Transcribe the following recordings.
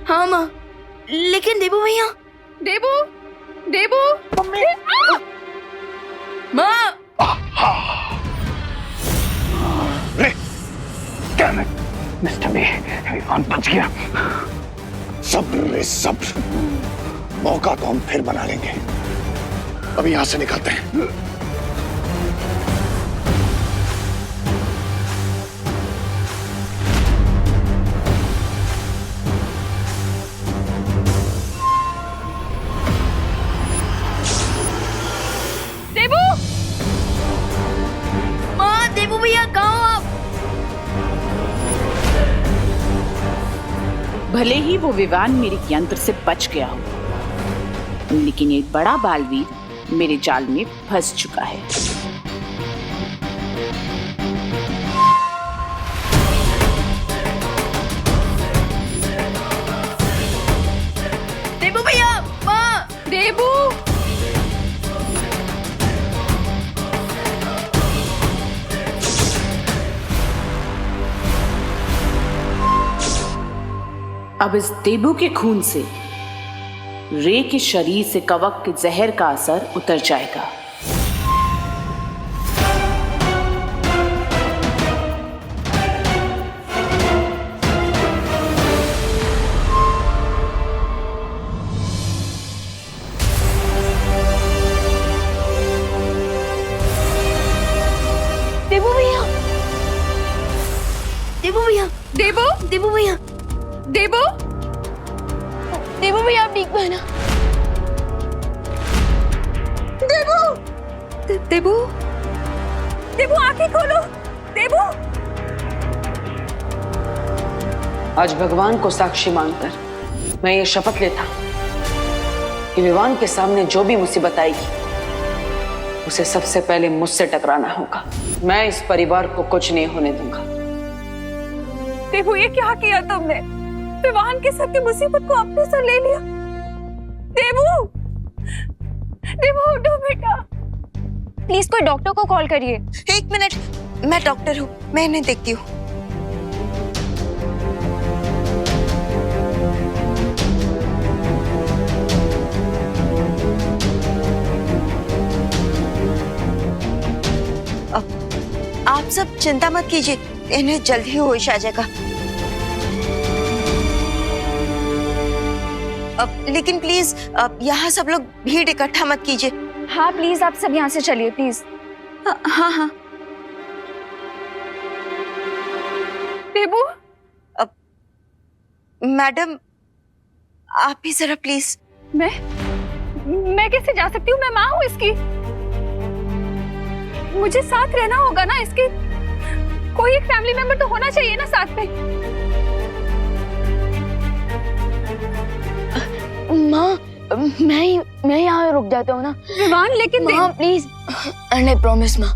हाँ माँ, लेकिन देबू भैया। देबू, देबू, मम्मी। माँ। रे, damn it, mister B, Vivaan बच गया। सब्र रे सब्र, मौका तो हम फिर बना लेंगे। अभी यहां से निकलते हैं। देबू, माँ, देबू भैया कहाँ हो आप? भले ही वो विवान मेरे यंत्र से बच गया हो, लेकिन एक बड़ा बालवीर मेरे जाल में फंस चुका है। देबू भैया, माँ। देबू, अब इस देबू के खून से रे के शरीर से कवक के जहर का असर उतर जाएगा। देबू भैया, देबू भैया, देबू, देबू भैया, देबू, देबू भैया आप ठीक है ना? देबू, देबू, देबू आंखें खोलो, देबू। आज भगवान को साक्षी मानकर मैं ये शपथ लेता कि विवान के सामने जो भी मुसीबत आएगी उसे सबसे पहले मुझसे टकराना होगा। मैं इस परिवार को कुछ नहीं होने दूंगा। देबू, ये क्या किया तुमने? विवान के सर की मुसीबत को अपने सर ले लिया। देबू, देबू उठो बेटा। प्लीज कोई डॉक्टर को कॉल करिए। एक मिनट, मैं डॉक्टर हूँ, मैं इन्हें देखती हूँ। आप सब चिंता मत कीजिए, इन्हें जल्द ही होश आ जाएगा। लेकिन प्लीज यहाँ सब लोग भीड़ इकट्ठा मत कीजिए। हाँ प्लीज आप सब यहाँ से चलिए प्लीज। हाँ हाँ। देबू, मैडम आप भी जरा प्लीज। मैं कैसे जा सकती हूँ? मैं माँ हूँ इसकी। मुझे साथ रहना होगा ना इसके। कोई एक फैमिली मेंबर तो होना चाहिए ना साथ में। माँ, मैं यहाँ रुक जाता हूँ ना। विवान, लेकिन माँ प्लीज। आई प्रॉमिस माँ।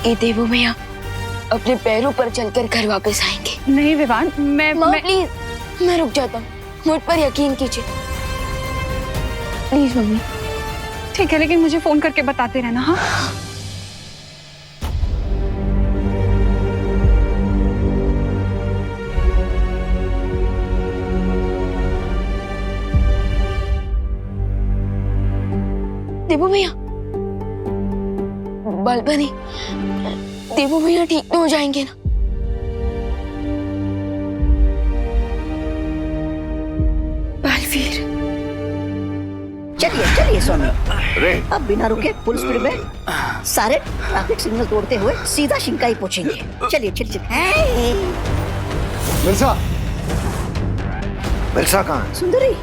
ये देबू भैया अपने पैरों पर चलकर घर वापस आएंगे। नहीं विवान, माँ प्लीज, मैं रुक जाता हूँ, मुझ पर यकीन कीजिए प्लीज मम्मी। ठीक है, लेकिन मुझे फोन करके बताते रहना। हाँ देबू भैया, बालपनी, देबू भैया ठीक तो हो जाएंगे ना? बालवीर, चलिए चलिए स्वामी, रे, अब बिना रुके फुल स्पीड में सारे ट्रैफिक सिग्नल तोड़ते हुए सीधा शिंकाई पहुंचेंगे। चलिए चलिए चलिए। मिर्जा, मिर्जा कहाँ है? सुंदरी,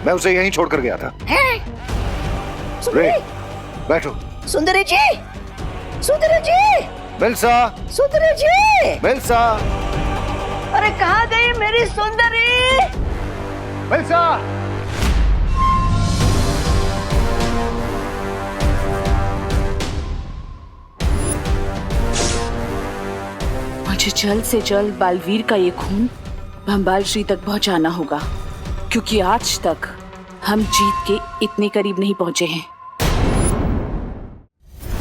मैं उसे यहीं छोड़कर गया था। सुंदरी, रे, बैठो। सुंदरी जी, सुंदरी जी, मिल्सा, सुंदरी जी, मिल्सा, अरे कहाँ गई मेरी सुंदरी? मिल्सा। मुझे जल्द से जल्द बालवीर का ये खून भंबाल श्री तक पहुंचाना होगा, क्योंकि आज तक हम जीत के इतने करीब नहीं पहुंचे हैं।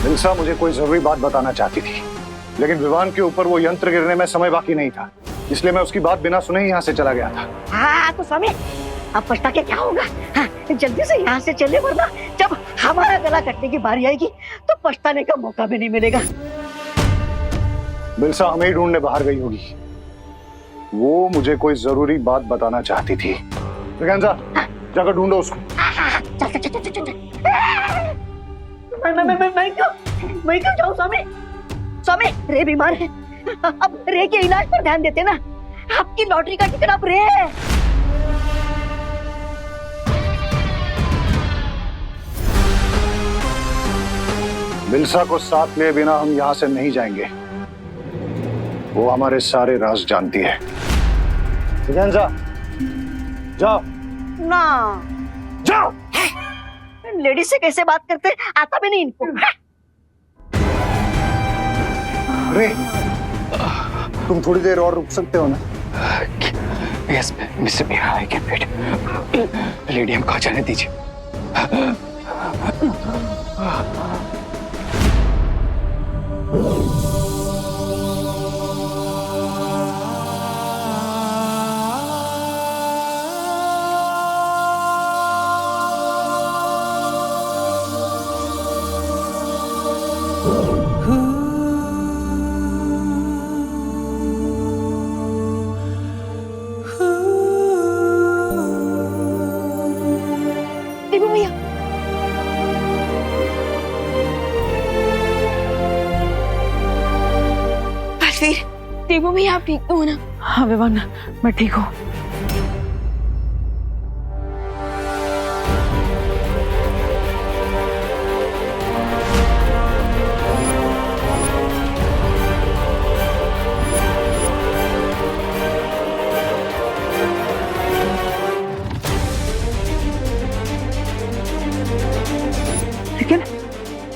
मिल्सा मुझे कोई जरूरी बात बताना चाहती थी, लेकिन विवान के ऊपर वो यंत्र गिरने में समय बाकी नहीं था। इसलिए मैं उसकी बात बिना सुने ही यहाँ से चला गया था। हाँ तो स्वामी, अब पछता के क्या होगा? हाँ, जल्दी से यहाँ से चले, वरना जब हमारा गला कटने की बारी आएगी तो पछताने का मौका भी नहीं मिलेगा। बिलसा हमें ही ढूंढने बाहर गई होगी। वो मुझे कोई जरूरी बात बताना चाहती थी। ब्रिगेंजा, जाकर ढूंढो उसको। चल चल चल चल चल। मैं क्यों जाऊँ स्वामी? स्वामी, रे बीमार है, अब रे के इलाज पर ध्यान देते ना। आपकी लॉटरी का टिकट अब रे है। बिलसा को साथ लिए बिना हम यहाँ से नहीं जाएंगे। वो हमारे सारे राज जानती है। ब्रिगेंजा, जाओ ना, जाओ। लेडीज से कैसे बात करते, आता भी नहीं इनको। अरे तुम थोड़ी देर और रुक सकते हो ना? Yes mister Meera, I can wait. Lady हमको आ जाने दीजिए। देवू भैया, बलवीर, देवू भैया आप ठीक तो हो ना? हाँ विवान, मैं ठीक हूँ। लेकिन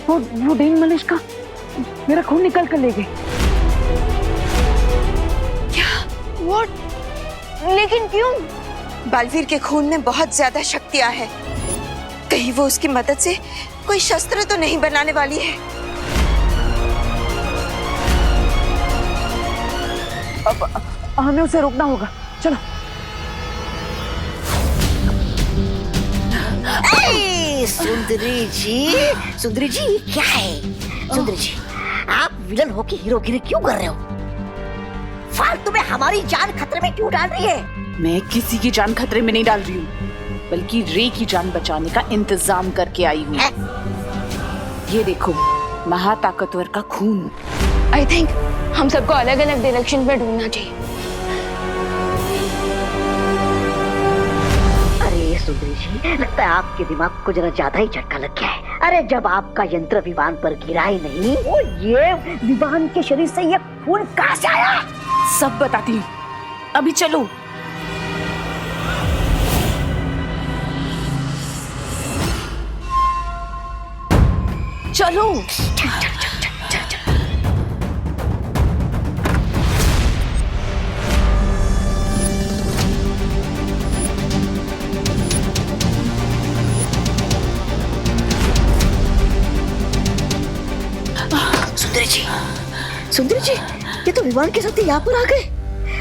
वो डेन मलिश का मेरा खून निकल कर ले गई। व्हाट? लेकिन क्यों? बलवीर के खून में बहुत ज्यादा शक्तियां है। कहीं वो उसकी मदद से कोई शस्त्र तो नहीं बनाने वाली है? अब हमें उसे रोकना होगा। चलो। सुंदरी जी ये क्या है? सुंदरी जी, आप विलन होके हीरोगिरी क्यों कर रहे हो? फालतू में हमारी जान खतरे में क्यों डाल रही है? मैं किसी की जान खतरे में नहीं डाल रही हूँ, बल्कि रे की जान बचाने का इंतजाम करके आई हूँ। ये देखो, महाताकतवर का खून। आई थिंक हम सबको अलग अलग डायरेक्शन में ढूंढना चाहिए। अरे सुंदरी जी, लगता है आपके दिमाग को जरा ज्यादा ही झटका लग गया है। अरे जब आपका यंत्र विमान पर गिरा ही नहीं, वो ये विमान के शरीर से ये खून कहाँ से आया? सब बताती हूँ, अभी चलो। चलो। सुंदरी जी, ये तो विमान के साथ यहाँ पर आ गए।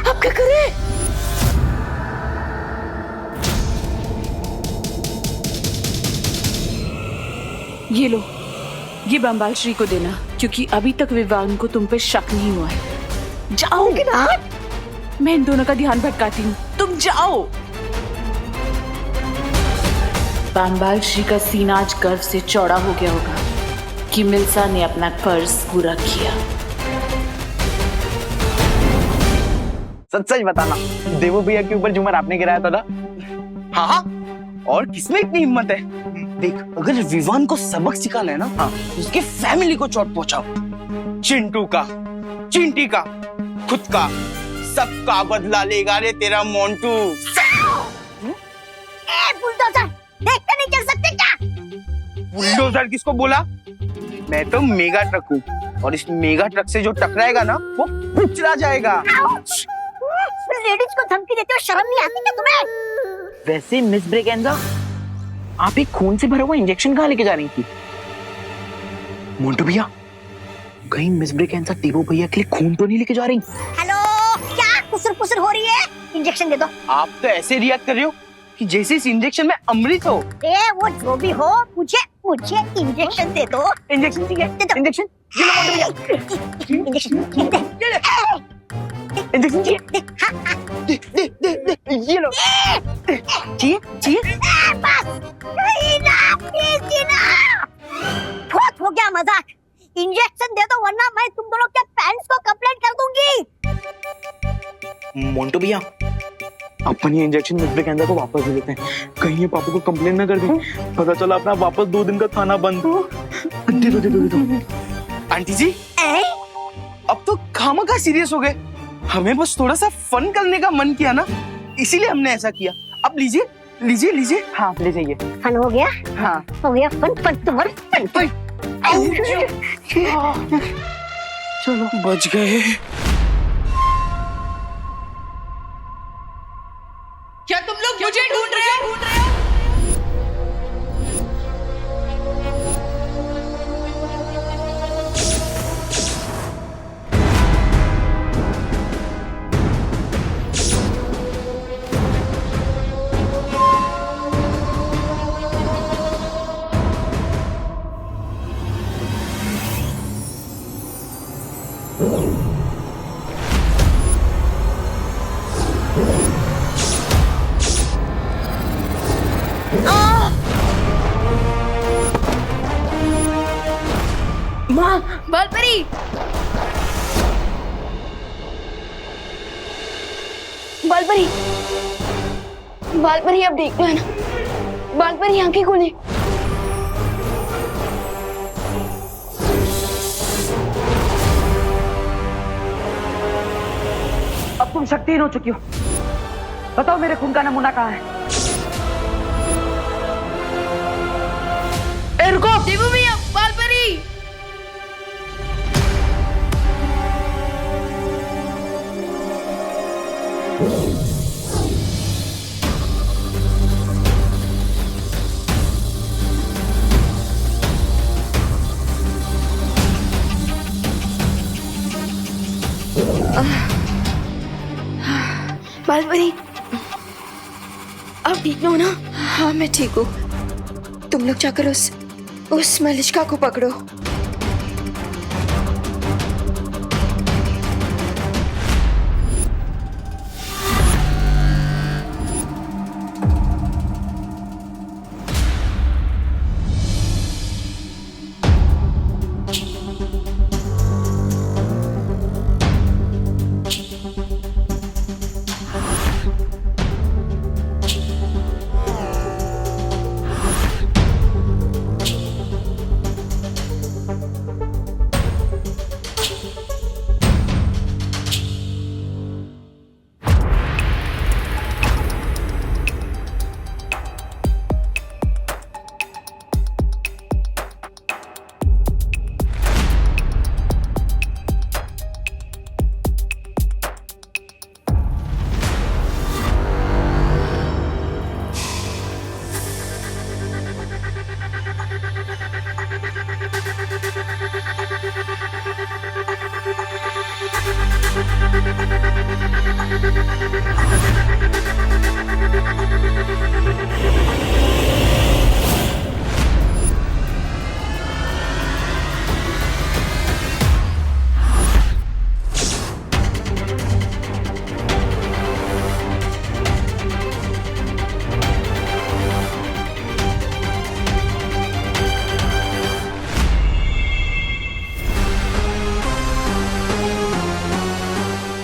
अब क्या करें? ये लो, ये बंबाल श्री को देना, क्योंकि अभी तक विवान को तुम पे शक नहीं हुआ है। जाओ। मैं इन दोनों का ध्यान भटकाती हूँ, तुम जाओ। बंबाल श्री का सीना आज गर्व से चौड़ा हो गया होगा कि मिल्सा ने अपना फर्ज पूरा किया। सच सच बताना, देवू भैया के ऊपर झूमर आपने गिराया था ना? हाँ हाँ, और किसमें इतनी हिम्मत है? देख, अगर विवान को सबक सिखाना है ना, हाँ, उसके फैमिली को चोट पहुंचाओ। चिंटू का, चिंटी का, खुद का, सबका बदला लेगा रे तेरा मोंटू। बुलडोजर, देखते नहीं चल सकते क्या? बुलडोजर किसको बोला? मैं तो मेगा ट्रक हूँ, और इस मेगा ट्रक से जो टकराएगा ना, वो कुचला जाएगा। लेडीज को धमकी देते हो, शर्म नहीं आती क्या तुम्हें? वैसे मिस ब्रिगेंजा, आप एक खून से भरा हुआ इंजेक्शन कहाँ लेके जा रही थी? मोंटू भैया, कहीं मिस ब्रिगेंजा देवू भैया के लिए खून तो नहीं लेके जा रही? हेलो, क्या पुसर पुसर हो रही है? इंजेक्शन दे दो। आप तो ऐसे रिएक्ट कर रहे हो कि जैसे इस इंजेक्शन में अमृत हो। ए वो जो भी हो, मुझे इंजेक्शन दे दो। इंजेक्शन ठीक है, इंजेक्शन ये लो मोटे भैया। इंजेक्शन इंजेक्शन चाहिए? दे ये लो। चाहिए? बस नहीं ना, प्लीज ना। बहुत हो गया मजाक। इंजेक्शन दे दो वरना मैं तुम दोनों के पेरेंट्स को कंप्लेंट कर दूंगी। मोंटू भैया, अपन ये इंजेक्शन मिस ब्रिगेंजा को वापस दे देते हैं, कहीं ये पापा को कंप्लेन ना कर दें। पता चला अपना वापस 2 दिन का खाना बंद। दे दो। आंटी जी, अब तो खामखा सीरियस हो गए। हमें बस थोड़ा सा फन करने का मन किया ना, इसीलिए हमने ऐसा किया। अब लीजिए। हाँ ले जाइए। फन हो गया? हाँ हो गया फन तुम्हारा फन। चलो बच गए। क्या तुम लोग मुझे ढूंढ रहे हो? बालपरी, बालपरी अब देख लो है ना। बालपरी आंखें खोले। अब तुम शक्तिहीन हो चुकी हो। बताओ मेरे खून का नमूना कहाँ है? रुको देवू भैया, बालपरी। बालपरी, अब ठीक हो ना? हाँ मैं ठीक हूँ। तुम लोग जाकर उस मलिष्का को पकड़ो।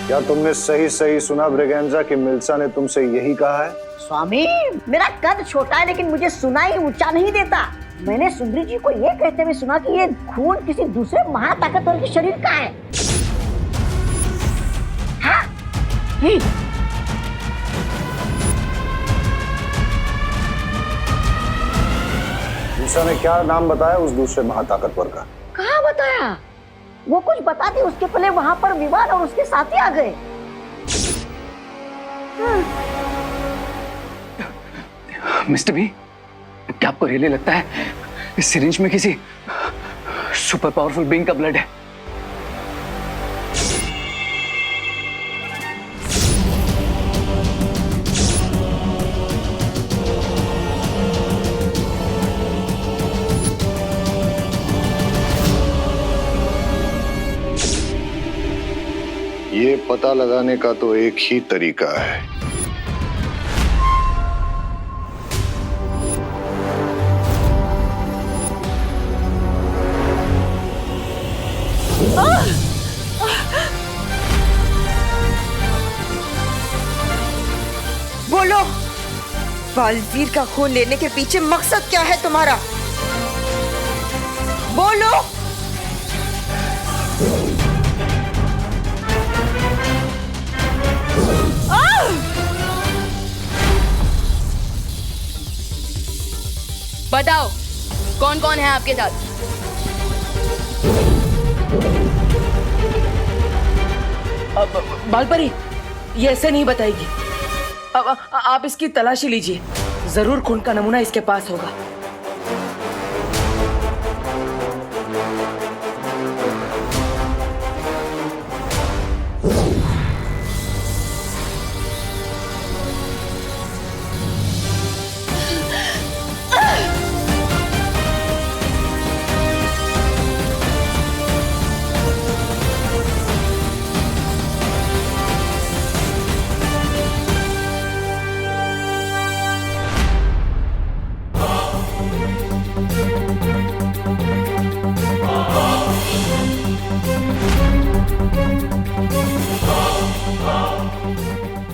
क्या तुमने सही सही सुना ब्रिगेंजा कि मिल्सा ने तुमसे यही कहा है? स्वामी, मेरा कद छोटा है लेकिन मुझे सुनाई ऊंचा नहीं देता। मैंने सुंदरी जी को ये कहते हुए सुना कि ये खून किसी दूसरे महाताकतवर के शरीर का है। हाँ? मिल्सा ने क्या नाम बताया उस दूसरे महाताकतवर का? कहाँ बताया? वो कुछ बताती उसके पहले वहां पर विवान और उसके साथी आ गए। मिस्टर बी, क्या आपको रियली लगता है इस सिरिंज में किसी सुपर पावरफुल बीइंग का ब्लड है? ये पता लगाने का तो एक ही तरीका है। बोलो, बालवीर का खून लेने के पीछे मकसद क्या है तुम्हारा? बोलो। बताओ, कौन कौन है आपके साथ? बालपरी ये ऐसे नहीं बताएगी। अब आप इसकी तलाशी लीजिए, जरूर खून का नमूना इसके पास होगा।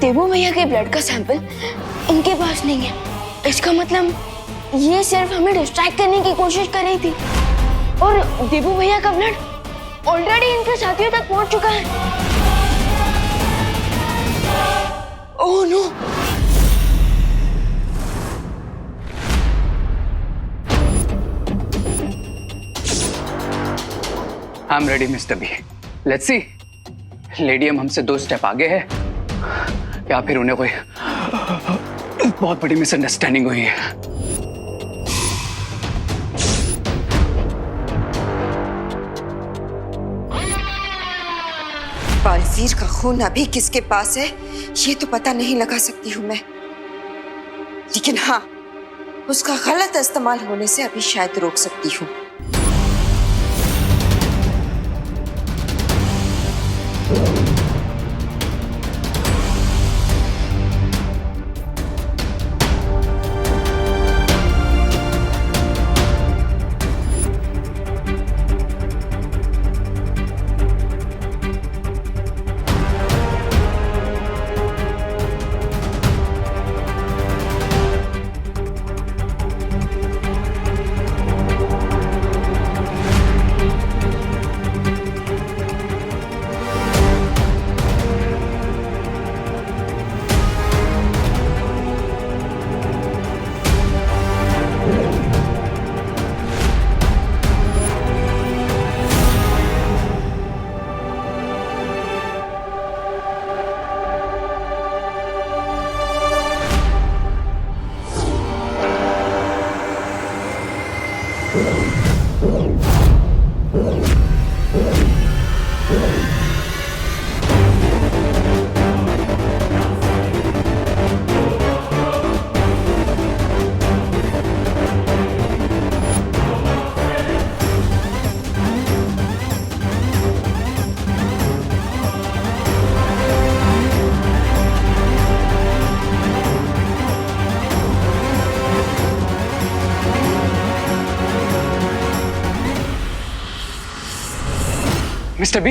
देवू भैया के ब्लड का सैंपल इनके पास नहीं है। इसका मतलब ये सिर्फ हमें डिस्ट्रैक्ट करने की कोशिश कर रही थी और देवू भैया का ब्लड ऑलरेडी इनके साथियों तक पहुंच चुका है। Oh no! I am ready mister B. Let's see, लेडियम हमसे 2 स्टेप आगे है या फिर उन्हें कोई बहुत बड़ी मिसअंडरस्टैंडिंग हुई है। बालवीर का खून अभी किसके पास है ये तो पता नहीं लगा सकती हूँ मैं, लेकिन हाँ, उसका गलत इस्तेमाल होने से अभी शायद रोक सकती हूँ। मिस्टर बी,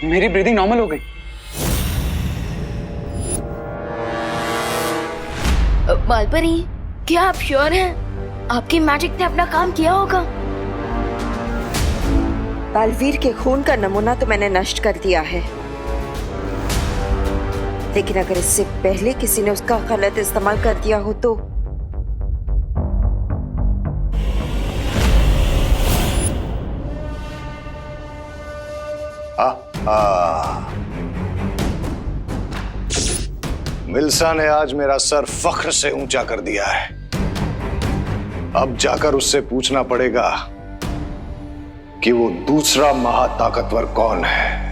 मेरी ब्रीदिंग नॉर्मल हो गई। बालपरी, क्या आप श्योर हैं? आपकी मैजिक ने अपना काम किया होगा। बालवीर के खून का नमूना तो मैंने नष्ट कर दिया है, लेकिन अगर इससे पहले किसी ने उसका गलत इस्तेमाल कर दिया हो तो मिल्सा ने आज मेरा सर फख्र से ऊंचा कर दिया है। अब जाकर उससे पूछना पड़ेगा कि वो दूसरा महाताकतवर कौन है।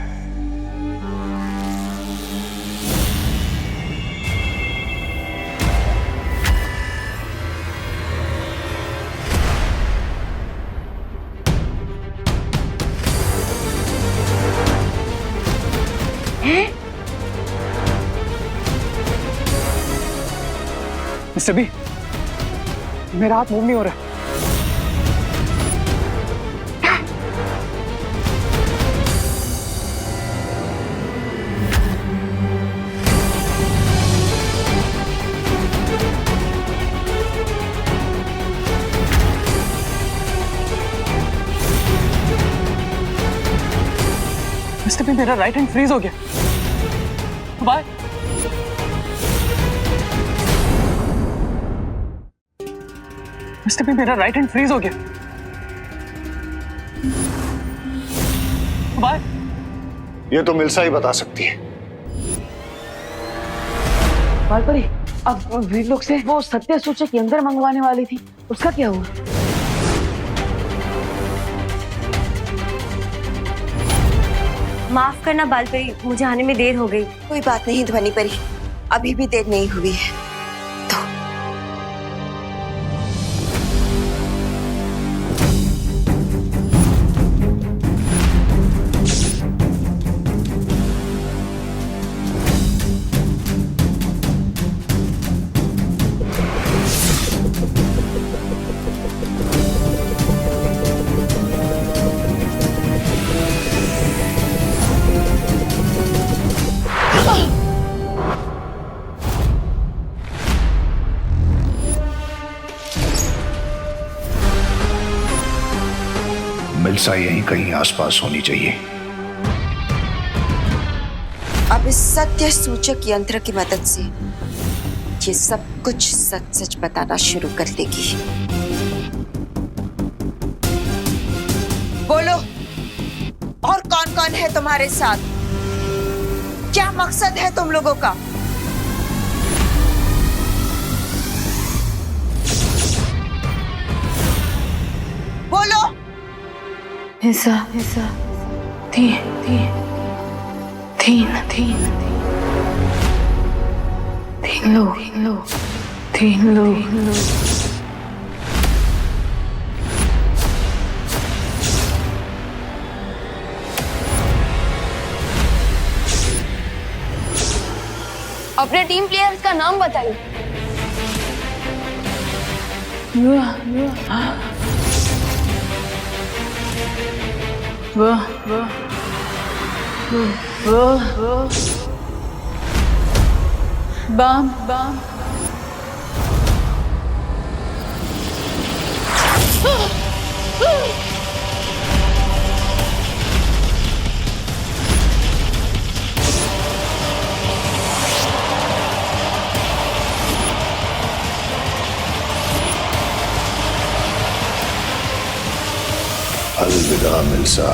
मिस्टर बी, मेरा हाथ मूव नहीं हो रहा। मिस्टर बी, मेरा राइट हैंड फ्रीज हो गया। बाय। मिस्टर बी, मेरा राइट हैंड फ्रीज हो गया। बाय। ये तो मिल्सा ही बता सकती है। बालपरी, अब वीर लोग से वो सत्य सूचक यंत्र मंगवाने वाली थी, उसका क्या हुआ? माफ करना बालपरी, मुझे आने में देर हो गई। कोई बात नहीं ध्वनि परी, अभी भी देर नहीं हुई है। मिल्सा यहीं कहीं आसपास होनी चाहिए। अब इस सत्य सूचक यंत्र की मदद से ये सब कुछ सच सच बताना शुरू कर देगी। बोलो, और कौन कौन है तुम्हारे साथ? क्या मकसद है तुम लोगों का? बोलो। हिस्सा तीन लोग। अपने टीम प्लेयर्स का नाम बताइए। बम अलविदा मिल्सा,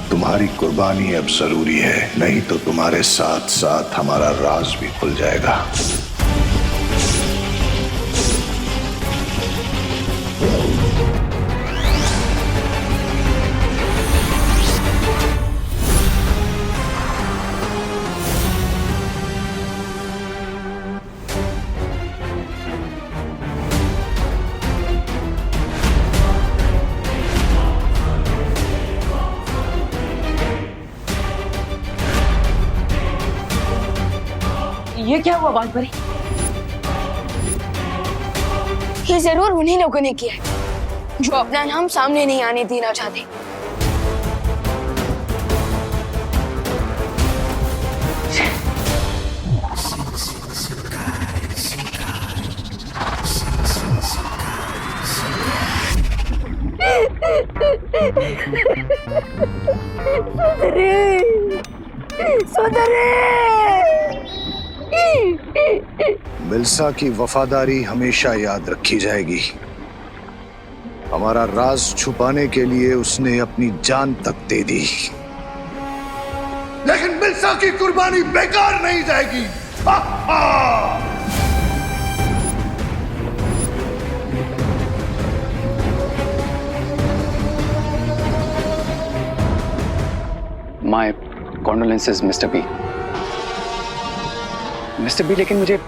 तुम्हारी कुर्बानी अब जरूरी है, नहीं तो तुम्हारे साथ साथ हमारा राज भी खुल जाएगा। ये क्या हुआ बालपरी? ये जरूर उन्हीं लोगों ने किया है जो अपना नाम सामने नहीं आने देना चाहते। मिल्सा की वफादारी हमेशा याद रखी जाएगी। हमारा राज छुपाने के लिए उसने अपनी जान तक दे दी, लेकिन मिल्सा की कुर्बानी बेकार नहीं जाएगी। हा हा! My condolences mister B. Mister B, लेकिन मुझे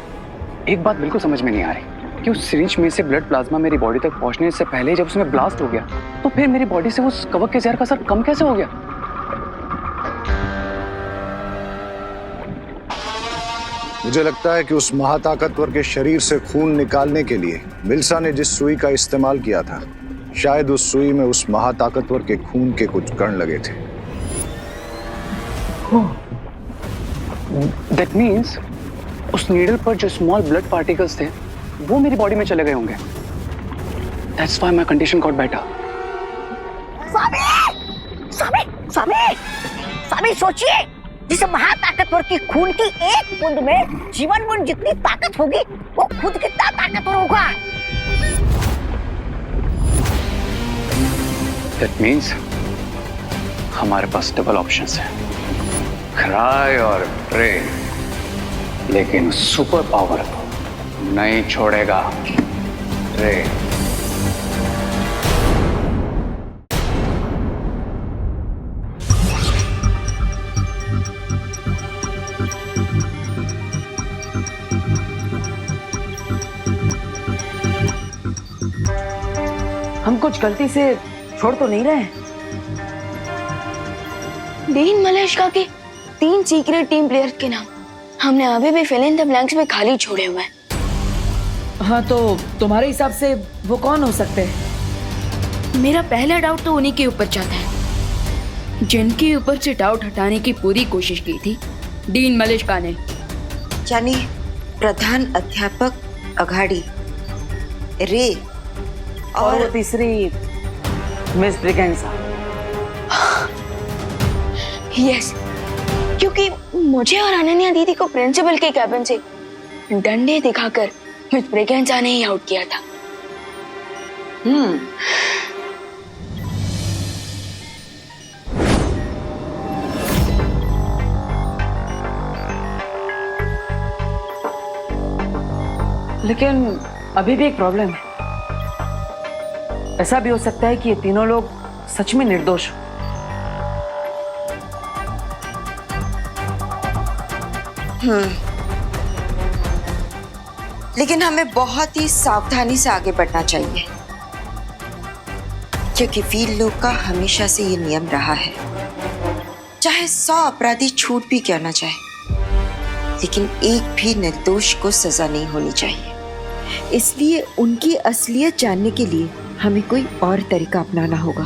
एक बात बिल्कुल समझ में नहीं आ रही कि उस सिरिंज में से ब्लड प्लाज्मा मेरी बॉडी तक पहुंचने से पहले जब उसमें ब्लास्ट हो गया तो फिर मेरी बॉडी से उस कवक के जहर का असर कम कैसे हो गया? मुझे लगता है कि उस महाताकतवर के शरीर से खून निकालने के लिए मिल्सा ने जिस सुई का इस्तेमाल किया था, शायद उस सुई में उस महाताकतवर के खून के कुछ कण लगे थे। That means उस नीडल पर जो स्मॉल ब्लड पार्टिकल्स थे वो मेरी बॉडी में चले गए होंगे। That's why my condition got better. Swami Swami Swami Swami सोचिए, जिस महाताकतवर की खून की एक बूंद में जीवन बूंद जितनी ताकत होगी वो खुद कितना ताकतवर होगा। That means हमारे पास डबल ऑप्शंस हैं, क्राई और प्रे, लेकिन सुपर पावर को नहीं छोड़ेगा रे। हम कुछ गलती से छोड़ तो नहीं रहे? डीन मलेशिया के 3 सीक्रेट टीम प्लेयर्स के नाम हमने अभी भी फिल इन द ब्लैंक्स में खाली छोड़े हुए हैं। हाँ, तो तुम्हारे हिसाब से वो कौन हो सकते हैं? मेरा पहला डाउट तो उन्हीं के ऊपर जाता है जिनके ऊपर से डाउट हटाने की पूरी कोशिश की थी डीन मलेशिया ने, यानी प्रधान अध्यापक अघाड़ी, रे और वो तीसरी मिस ब्रिगेंसा। यस, क्योंकि मुझे और अनन्या दीदी को प्रिंसिपल के कैबिन से डंडे दिखाकर मिस ब्रिगेंसा ने ही आउट किया था। लेकिन अभी भी एक प्रॉब्लम है। ऐसा भी हो सकता है कि ये तीनों लोग सच में निर्दोष हो। लेकिन हमें बहुत ही सावधानी से आगे बढ़ना चाहिए, क्योंकि वीर लोग का हमेशा से ये नियम रहा है, चाहे 100 अपराधी छूट भी क्यों ना जाए, लेकिन एक भी निर्दोष को सजा नहीं होनी चाहिए। इसलिए उनकी असलियत जानने के लिए हमें कोई और तरीका अपनाना होगा।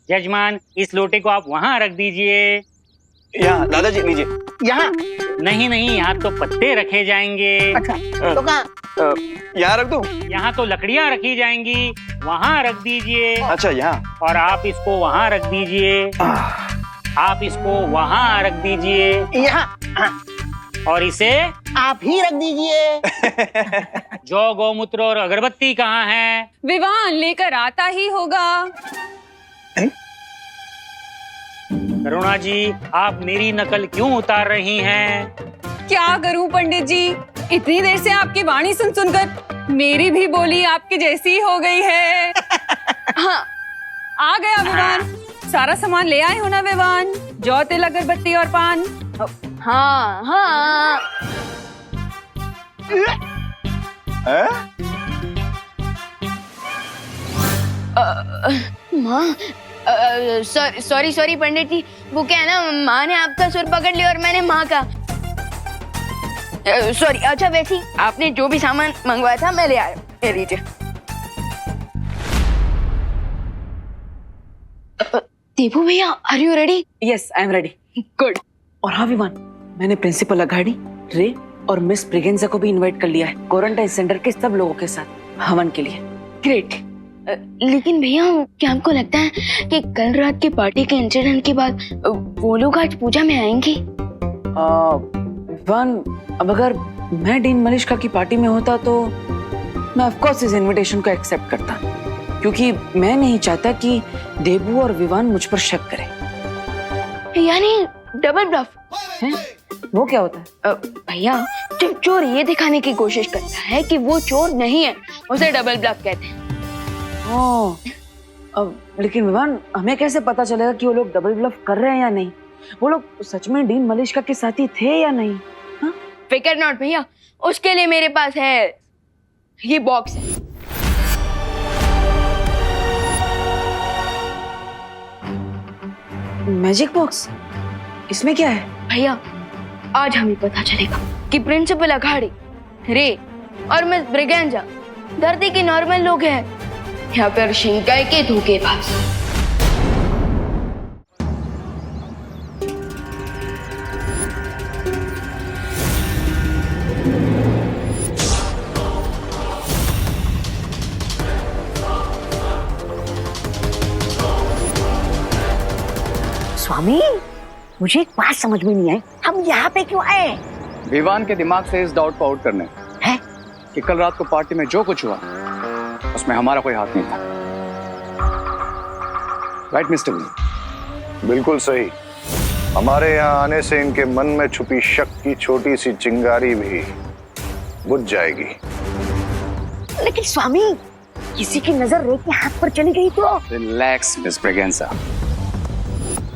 यजमान, इस लोटे को आप वहाँ रख दीजिए। यहाँ दादाजी लीजिए। यहाँ नहीं नहीं, यहाँ तो पत्ते रखे जाएंगे। अच्छा, तो कहाँ? यहाँ रख दूँ? यहाँ तो लकड़ियाँ रखी जाएंगी, वहाँ रख दीजिए। अच्छा, यहाँ। और आप इसको वहाँ रख दीजिए। आप इसको वहाँ रख दीजिए। यहाँ। और इसे आप ही रख दीजिए। जौ, गौमूत्र और अगरबत्ती कहाँ है? विवान लेकर आता ही होगा। करुणा जी, आप मेरी नकल क्यों उतार रही हैं? क्या करूं पंडित जी, इतनी देर से आपकी वाणी सुन सुनकर मेरी भी बोली आपकी जैसी हो गई है। हाँ, आ गया विवान। सारा सामान ले आए हो ना विवान? जौ, तिल, अगरबत्ती और पान। हाँ हाँ। माँ, सॉरी पंडित जी, वो क्या है ना, माँ ने आपका सुर पकड़ लिया और मैंने माँ का। सॉरी। अच्छा, वैसे ही आपने जो भी सामान मंगवाया था मैं ले आया, ले लीजिए। देवू भैया, are you ready? Yes, I am ready. Good. और हाँ विवान, मैंने प्रिंसिपल अघाड़ी, रे और मिस ब्रिगेंसा को भी इनवाइट कर लिया है क्वारंटाइन सेंटर के सब लोगों के साथ हवन के लिए। ग्रेट। लेकिन भैया, क्या आपको लगता है कि कल रात की पार्टी के इंसिडेंट के बाद वो लोग आज पूजा में आएंगे? विवान, अब अगर मैं डीन मलेशिया की पार्टी में होता तो मैं ऑफ कोर्स इस इनविटेशन को एक्सेप्ट करता, क्योंकि मैं नहीं चाहता कि देबू और विवान मुझ पर शक करें। यानी डबल ब्लफ है? वो क्या होता है? भैया, जब चोर ये दिखाने की कोशिश करता है कि वो चोर नहीं है, उसे डबल ब्लफ कहते हैं। अब लेकिन विवान, हमें कैसे पता चलेगा कि वो लोग डबल ब्लफ कर रहे हैं या नहीं? वो लोग सच में डीन मलेशिया के साथी थे या नहीं? हाँ? फिकर नॉट भैया, उसके लिए मेरे पास है ये बॉक्स है। मैजिक बॉक्स, इसमें क्या है? भैया आज हमें पता चलेगा कि प्रिंसिपल अघाड़ी, रे और मिस ब्रिगेंजा धरती के नॉर्मल लोग हैं या फिर शिंकाई के धोखेबाज। स्वामी, मुझे एक बात समझ में नहीं आई, हम यहाँ पे क्यों आए? विवान के दिमाग से इस डाउट को आउट करने हैं? कि कल रात को पार्टी में जो कुछ हुआ उसमें हमारा कोई हाथ नहीं था। Right mister vision? बिल्कुल सही। हमारे यहाँ आने से इनके मन में छुपी शक की छोटी सी चिंगारी भी बुझ जाएगी। लेकिन स्वामी, किसी की नजर रे के हाथ पर चली गई तो? रिलैक्स मिस ब्रिगेंजा,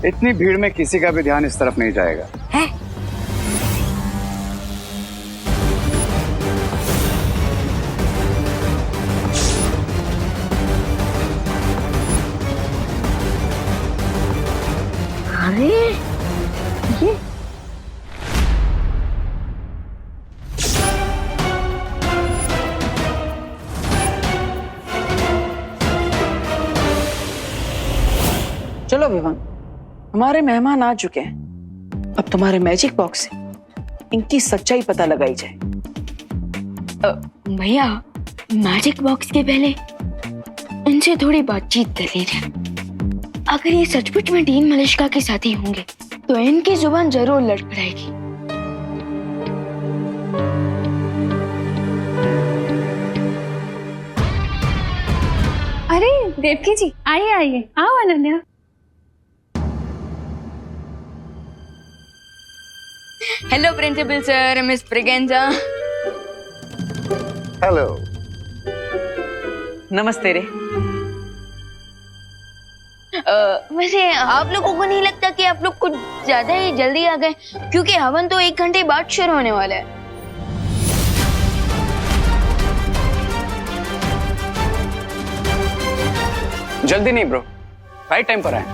इतनी भीड़ में किसी का भी ध्यान इस तरफ नहीं जाएगा। है? अरे ये चलो विवान, हमारे मेहमान आ चुके हैं। अब तुम्हारे मैजिक बॉक्स से इनकी सच्चाई पता लगाई जाए। भैया मैजिक बॉक्स के पहले इनसे थोड़ी बातचीत कर लीजिए। अगर ये सचमुच में डीन मलिश्का के साथी होंगे तो इनकी जुबान जरूर लड़खड़ाएगी। अरे देवकी जी, आइए आइए, आओ Ananya. Hello principal sir, miss Braganza. Hello. नमस्ते रे। वैसे आप लोगों को नहीं लगता कि आप लोग कुछ ज्यादा ही जल्दी आ गए? क्योंकि हवन तो 1 घंटे बाद शुरू होने वाला है। जल्दी नहीं ब्रो, राइट टाइम पर आए,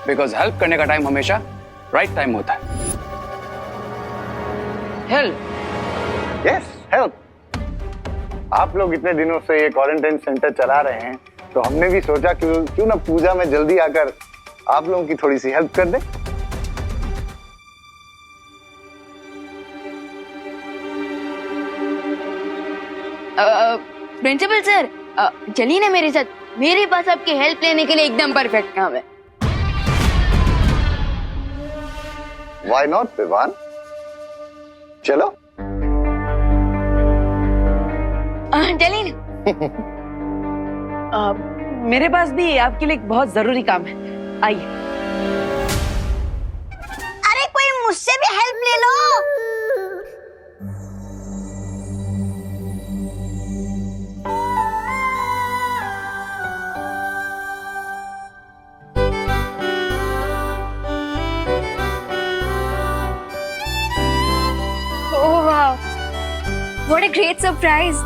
बिकॉज हेल्प करने का टाइम हमेशा राइट टाइम होता है। हेल्प? Yes, help. आप लोग इतने दिनों से ये क्वारंटाइन सेंटर चला रहे हैं तो हमने भी सोचा क्यों ना पूजा में जल्दी आकर आप लोगों की थोड़ी सी हेल्प कर दें। प्रिंसिपल सर, चलिए ना मेरे साथ, मेरे पास आपकी हेल्प लेने के लिए एकदम परफेक्ट काम है। व्हाई नॉट विवान, चलो। चलिए ना। मेरे पास भी आपके लिए एक बहुत जरूरी काम है, आइए। अरे कोई मुझसे भी हेल्प ले लो। ओह वाह, व्हाट अ ग्रेट सरप्राइज।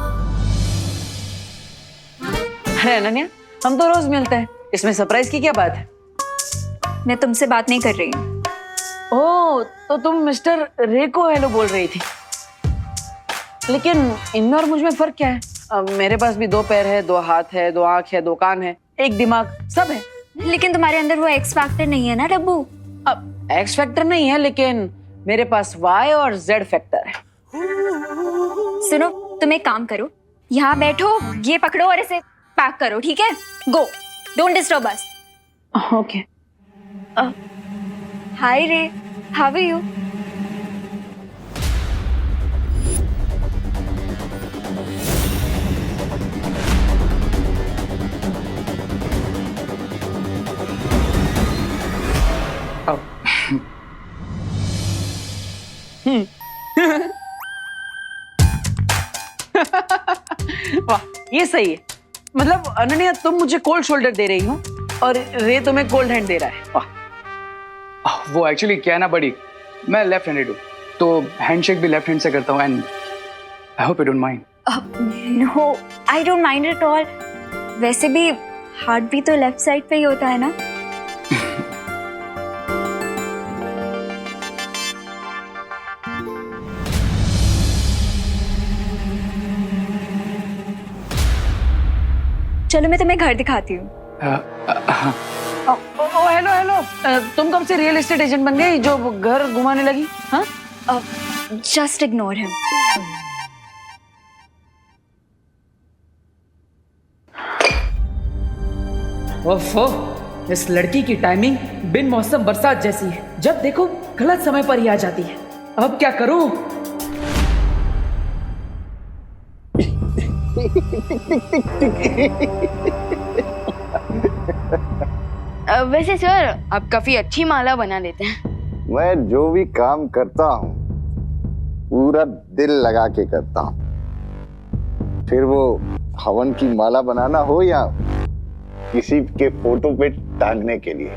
अरे अनन्या, हम तो रोज मिलते हैं, इसमें सरप्राइज की क्या बात है? मैं तुमसे बात नहीं कर रही हूँ। ओह, तो तुम मिस्टर रे को हेलो बोल रही थी। लेकिन इनमें और मुझ में फर्क क्या है? मेरे पास भी 2 पैर है, 2 हाथ है, 2 आंख है, 2 कान है, 1 दिमाग, सब है। लेकिन तुम्हारे अंदर वो एक्स फैक्टर नहीं है ना डब्बू? अब एक्स फैक्टर नहीं है, लेकिन मेरे पास वाई और जेड फैक्टर है। सुनो, तुम एक काम करो, यहाँ बैठो, ये पकड़ो और इसे पैक करो, ठीक है? गो, डोंट डिस्टर्ब अस। ओके। हाय रे, हाउ आर यू? वाह, ये सही है। मतलब अनन्या, तुम मुझे कोल्ड शोल्डर दे रही हो और रे तुम्हें कोल्ड हैंड दे रहा है। वाह। वो एक्चुअली क्या है ना बड़ी, मैं लेफ्ट हैंडेड हूँ तो हैंडशेक भी लेफ्ट हैंड से करता हूँ, and I hope you don't mind. No, I don't mind at all. वैसे भी हार्ट भी तो लेफ्ट साइड पे ही होता है ना? चलो मैं तुम्हें घर दिखाती हूँ। हेलो हेलो, तुम कब से रियल एस्टेट एजेंट बन गई जो घर घुमाने लगी? हाँ, जस्ट इग्नोर हिम। ओफो, इस लड़की की टाइमिंग बिन मौसम बरसात जैसी है। जब देखो गलत समय पर ही आ जाती है। अब क्या करूं? वैसे सर आप काफी अच्छी माला बना लेते हैं। मैं जो भी काम करता हूँ पूरा दिल लगा के करता हूँ, फिर वो हवन की माला बनाना हो या किसी के फोटो पे टांगने के लिए।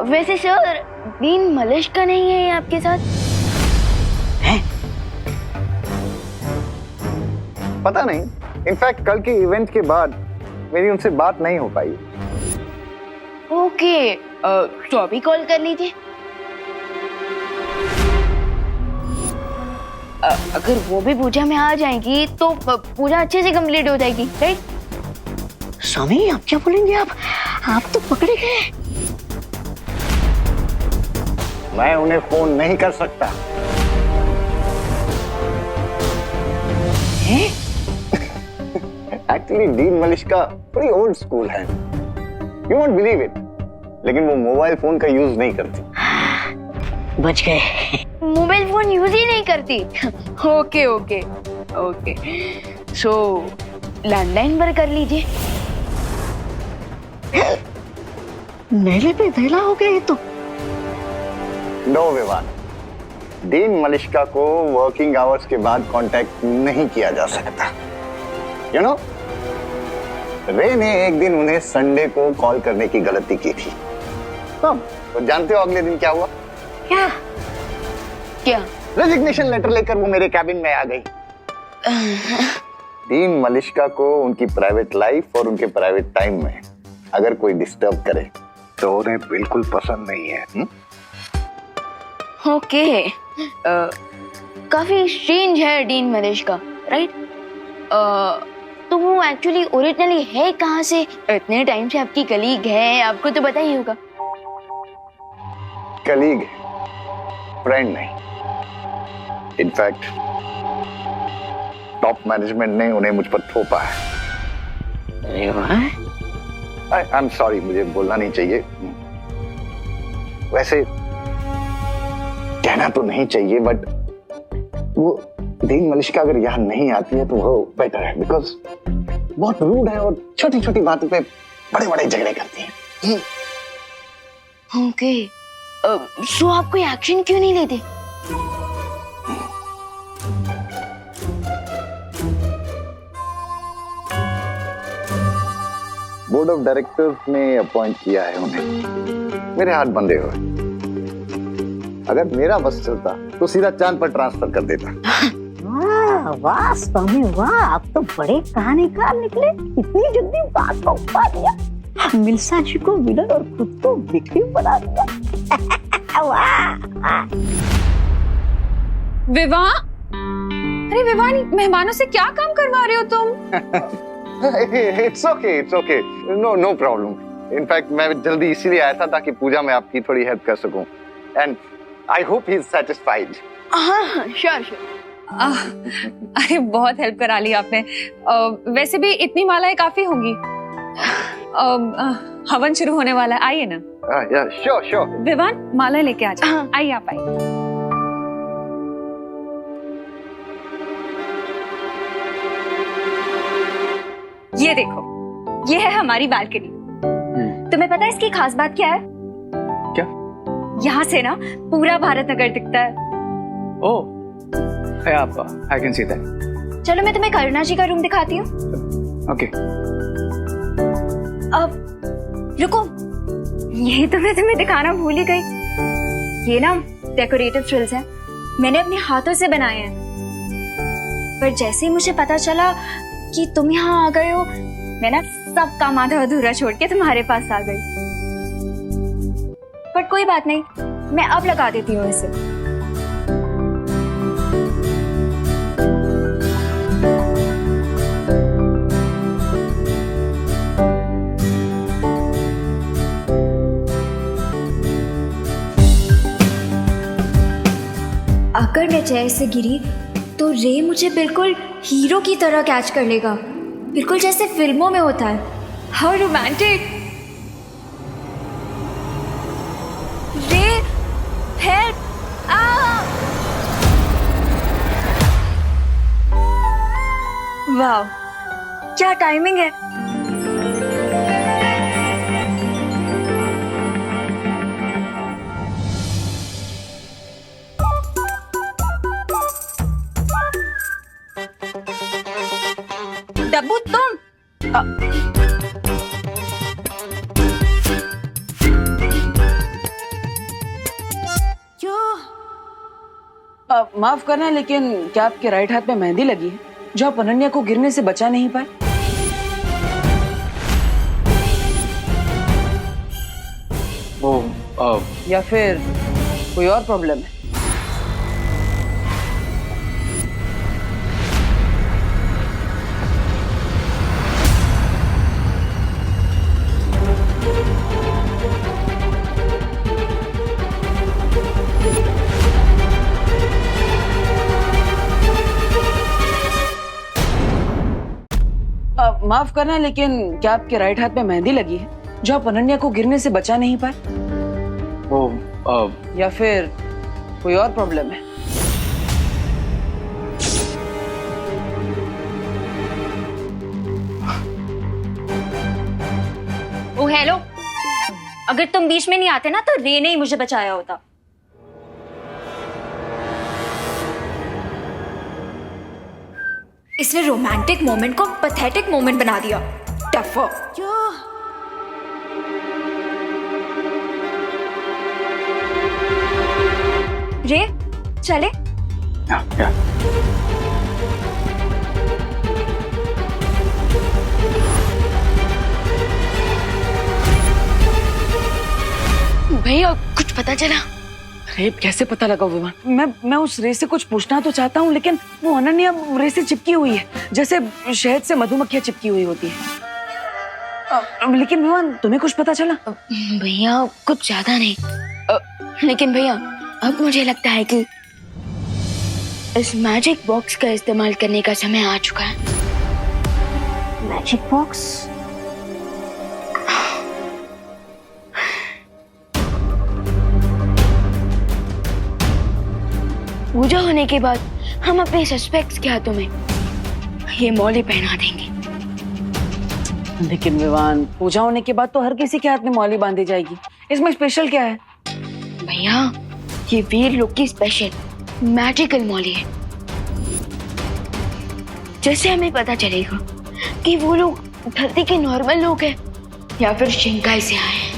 वैसे सर दीन मलिश का नहीं है आपके साथ? है? पता नहीं, इनफैक्ट कल के इवेंट के बाद मेरी उनसे बात नहीं हो पाई। ओके, तो अभी कॉल कर लीजिए। अगर वो भी पूजा में आ जाएंगी तो पूजा अच्छे से कंप्लीट हो जाएगी, राइट? स्वामी आप क्या बोलेंगे? आप तो पकड़े गए। मैं उन्हें फोन नहीं कर सकता। एक्चुअली डीन मलिश्का बड़ी ओल्ड स्कूल है, यू वोंट बिलीव इट, लेकिन वो मोबाइल फोन का यूज नहीं करती। बच गए। मोबाइल फोन यूज ही नहीं करती। ओके ओके ओके, सो लैंडलाइन पर कर लीजिए। मेले पे धैला हो गया ये तो। नो विवान, डीन मलिश्का को वर्किंग आवर्स के बाद कांटेक्ट नहीं किया जा सकता। यू नो, रे ने एक दिन उन्हें संडे को कॉल करने की गलती की थी। तो जानते हो अगले दिन क्या हुआ? क्या क्या? रेजिग्नेशन लेटर लेकर वो मेरे कैबिन में आ गई। डीन मलिश्का को उनकी प्राइवेट लाइफ और उनके प्राइवेट टाइम में अगर कोई डिस्टर्ब करे तो उन्हें बिल्कुल पसंद नहीं है। ओके, काफी स्ट्रेंज है डीन मलिश्का, राइट? तो वो एक्चुअली ओरिजिनली है कहाँ से? इतने टाइम से आपकी कलीग है, आपको तो पता ही होगा। कलीग, फ्रेंड नहीं। इनफैक्ट टॉप मैनेजमेंट ने उन्हें मुझ पर थोपा है। आई एम सॉरी, मुझे बोलना नहीं चाहिए। वैसे कहना तो नहीं चाहिए, बट वो डीन मलिश्का अगर यहाँ नहीं आती है तो वो बेटर है, बिकॉज बहुत रूड है और छोटी छोटी बातों पे बड़े बड़े झगड़े करती है। ओके, सो आप कोई एक्शन क्यों नहीं लेते? बोर्ड ऑफ डायरेक्टर्स ने अपॉइंट किया है उन्हें। मेरे हाथ बंधे हुए। अगर मेरा बस चलता तो सीधा चांद पर ट्रांसफर कर देता। वाह स्वामी वाह, आप तो बड़े कहानीकार निकले। इतनी जल्दी बात को पा दिया। मिल्सा जी को विलन और खुद को विक्टिम बना दिया। वाह। विवाह, अरे विवानी, मेहमानों से क्या काम करवा रहे हो तुम? It's okay, no problem. In fact मैं जल्दी इसीलिए आया था ताकि पूजा में आपकी थोड़ी हेल्प कर सकूं। And I hope he is satisfied. हाँ, श्योर। अरे बहुत हेल्प करा ली आपने। वैसे भी इतनी मालाएं काफी होंगी। हवन शुरू होने वाला है, आइए ना। श्योर। विवान, माला लेके आ जाओ। आइए आप आइए। ये देखो, ये है हमारी बालकनी। तुम्हें पता है इसकी खास बात क्या है? क्या? यहाँ से ना पूरा भारत नगर दिखता है। ओह, I can see that. चलो मैं तुम्हें करुणा जी का रूम दिखाती हूँ। Okay. अब रुको, यही तो मैं तुम्हें दिखाना भूल ही गई। ये ना डेकोरेटिव फ्रिल्स हैं, मैंने अपने हाथों से बनाए हैं। पर जैसे ही मुझे पता चला कि तुम यहाँ आ गए हो, मैं ना सब काम आधा अधूरा छोड़ के तुम्हारे पास आ गई। पर कोई बात नहीं, मैं अब लगा देती हूँ इसे। अगर मैं चेयर से गिरी तो रे मुझे बिल्कुल हीरो की तरह कैच कर लेगा, बिल्कुल जैसे फिल्मों में होता है। How romantic. रे हेल्प। वाह, क्या टाइमिंग है। डब्बू तुम माफ करना, लेकिन क्या आपके राइट हाथ में मेहंदी लगी है जो आप अनन्या को गिरने से बचा नहीं पाए? या फिर कोई और प्रॉब्लम है? माफ करना, लेकिन क्या आपके राइट हाथ में मेहंदी लगी है जो आप अनन्या को गिरने से बचा नहीं पाए? या फिर कोई और प्रॉब्लम है? ओ हेलो, अगर तुम बीच में नहीं आते ना तो रे ने ही मुझे बचाया होता। इसने रोमांटिक मोमेंट को पैथेटिक मोमेंट बना दिया। टफर। रे चले। भैया कुछ पता चला? अरे कैसे पता लगा विमान? मैं उस रे से कुछ पूछना तो चाहता हूँ, लेकिन वो अनन्या रे से चिपकी हुई है, जैसे शहद से मधुमक्खियां चिपकी हुई होती है। लेकिन विमान तुम्हें कुछ पता चला? भैया कुछ ज्यादा नहीं, लेकिन भैया अब मुझे लगता है कि इस मैजिक बॉक्स का इस्तेमाल करने का समय आ चुका है। Magic box? पूजा होने के बाद हम अपने सस्पेक्ट्स के हाथों में ये मौली पहना देंगे। लेकिन विवान, पूजा होने के बाद तो हर किसी के हाथ में मौली बांधी जाएगी, इसमें स्पेशल क्या है? भैया ये वीर लोग की स्पेशल मैजिकल मौली है, जैसे हमें पता चलेगा कि वो लोग धरती के नॉर्मल लोग हैं या फिर शिंकाई से आए हैं।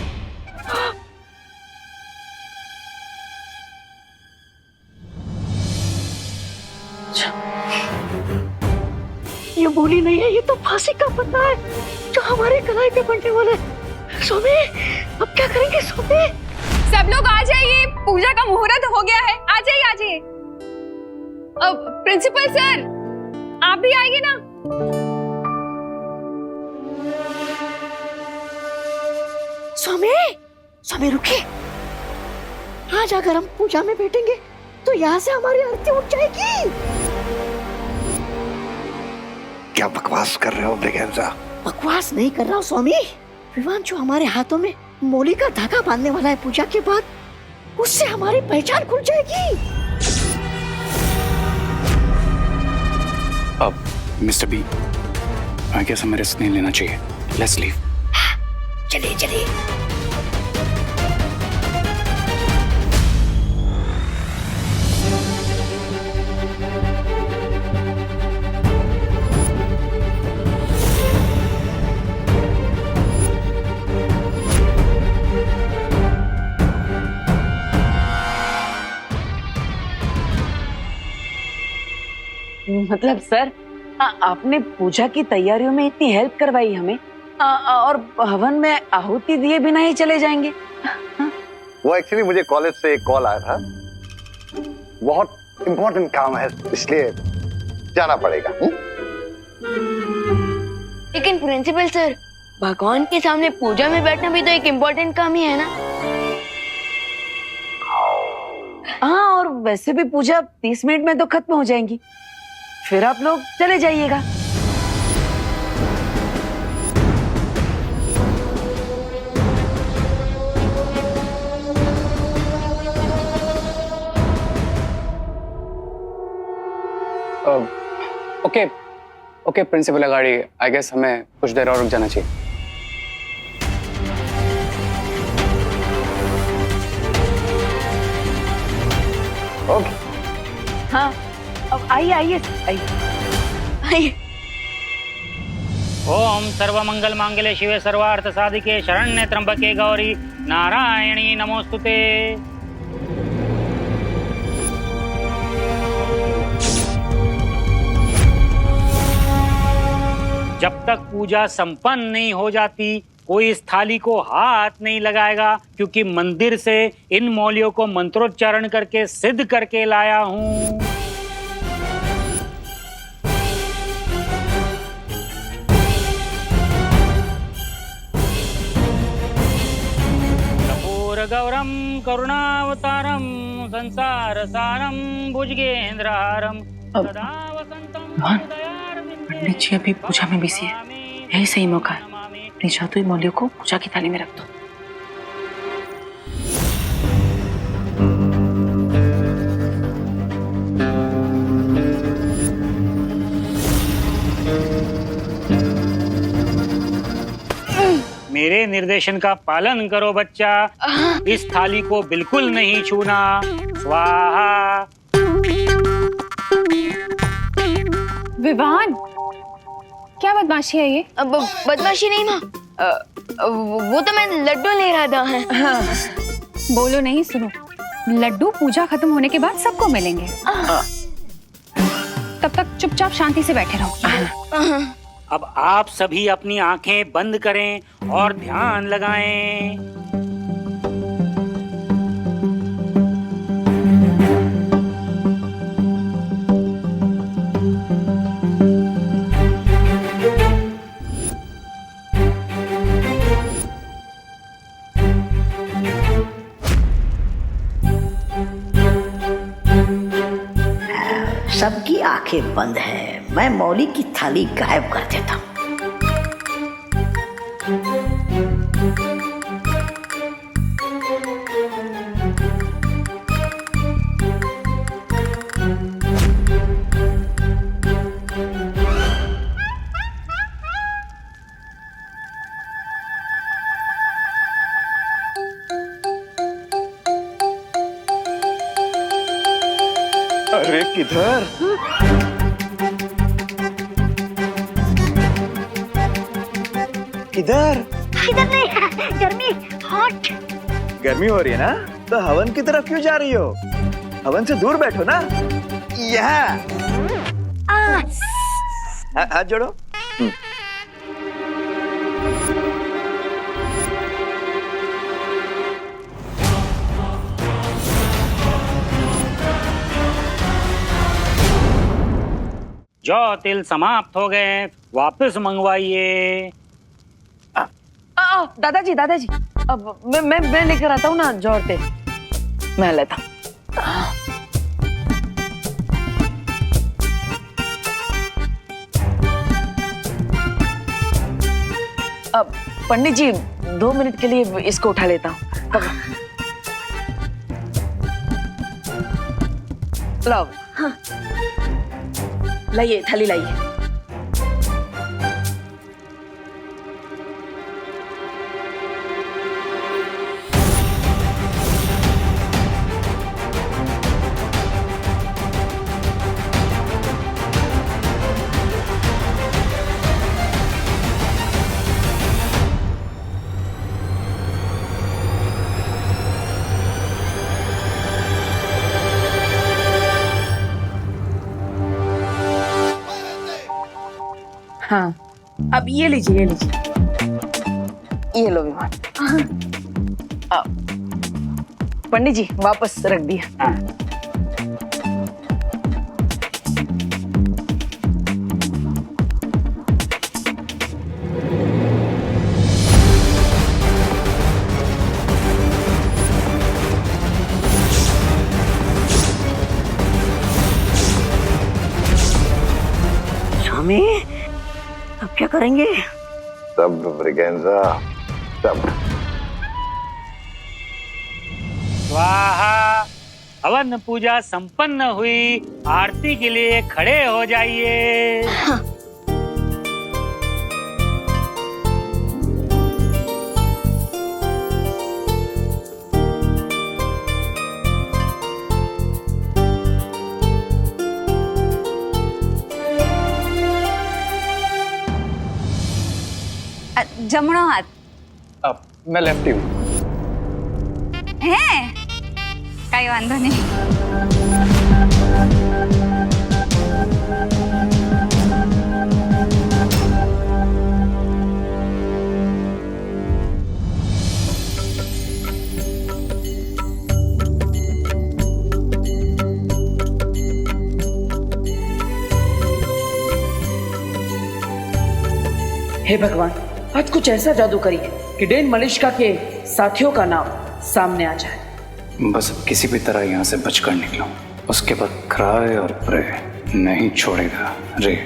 ये बोली नहीं है, ये तो फांसी का पत्ता है जो हमारे कलाई पे बनने वाला है। सोमे, अब क्या करेंगे सोमे? सब लोग आ जाइए, पूजा का मुहूर्त हो गया है। आ जाइए आ जाइए। अब प्रिंसिपल सर आप भी आइए ना। सोमे, सोमे रुकिए। आज अगर हम पूजा में बैठेंगे तो यहाँ से हमारी आरती उठ जाएगी। क्या बकवास कर रहे हो ब्रिगेंजा? बकवास नहीं कर रहा हूँ स्वामी। विवान जो हमारे हाथों में मौली का धागा बांधने वाला है पूजा के बाद, उससे हमारी पहचान खुल जाएगी। अब मिस्टर बी, आई गेस हमें रिस्क नहीं लेना चाहिए। Let's leave. चलिए चलिए। मतलब सर, आपने पूजा की तैयारियों में इतनी हेल्प करवाई हमें, और हवन में आहुति दिए बिना ही चले जाएंगे? वो एक्चुअली मुझे कॉलेज से एक कॉल आया था, बहुत इंपॉर्टेंट काम है इसलिए जाना पड़ेगा। लेकिन प्रिंसिपल सर, भगवान के सामने पूजा में बैठना भी तो एक इम्पोर्टेंट काम ही है ना। हाँ, और वैसे भी पूजा 30 मिनट में तो खत्म हो जाएंगी, फिर आप लोग चले जाइएगा। ओके प्रिंसिपल अगाड़ी, आई गेस हमें कुछ देर और रुक जाना चाहिए। ओके। हाँ, अब आइए आइए आइए। ओम सर्वमंगल मांगल्ये शिवे सर्वार्थ साधिके शरण्ये त्र्यंबके गौरी नारायणी नमोस्तुते। जब तक पूजा संपन्न नहीं हो जाती कोई इस थाली को हाथ नहीं लगाएगा, क्योंकि मंदिर से इन मौलियों को मंत्रोच्चारण करके सिद्ध करके लाया हूं। कपूर गौरम करुणावतारम संसार सारम भुजगेंद्रहारम सदा वसंतम पंडित जी अभी पूजा में बिजी है, यही सही मौका है। अपनी जादुई मौलियों को पूजा की थाली में रख दो। मेरे निर्देशन का पालन करो बच्चा, इस थाली को बिल्कुल नहीं छूना। स्वाहा। विवान, क्या बदमाशी है ये? अब बदमाशी नहीं माँ, वो तो मैं लड्डू ले रहा था। बोलो नहीं, सुनो। लड्डू पूजा खत्म होने के बाद सबको मिलेंगे। तब तक चुपचाप शांति से बैठे रहो। अब आप सभी अपनी आंखें बंद करें और ध्यान लगाएं। सबकी आंखें बंद है, मैं मौली की थाली गायब कर देता हूँ। अरे किधर? किधर? इधर नहीं, गर्मी हॉट। गर्मी हो रही है ना, तो हवन की तरफ क्यों जा रही हो? हवन से दूर बैठो ना। यहाँ हाथ जोड़ो। जो तिल समाप्त हो गए, वापस मंगवाइए। दादाजी दादाजी, अब मैं लेकर आता हूँ ना जोड़ते, मैं लेता हूँ। अब पंडित जी 2 मिनट के लिए इसको उठा लेता हूँ। लाओ। हाँ। लाइए, थाली लाइए। हाँ, अब ये लीजिए, ये लीजिए। ये लो विमान। पंडित जी वापस रख दिया। स्वामी अब क्या करेंगे? सब्र ब्रिगेंजा, सब्र। स्वाहा। हवन पूजा संपन्न हुई, आरती के लिए खड़े हो जाइए। जमणो हाथ अब मैं लेफ्टी हूँ। હે કઈ વાંધો નહીં. हे भगवान, आज कुछ ऐसा जादू करिए कि डेन मलिश्का के साथियों का नाम सामने आ जाए। बस अब किसी भी तरह यहाँ से बचकर निकलो, उसके बाद क्राय और प्रे नहीं छोड़ेगा रे।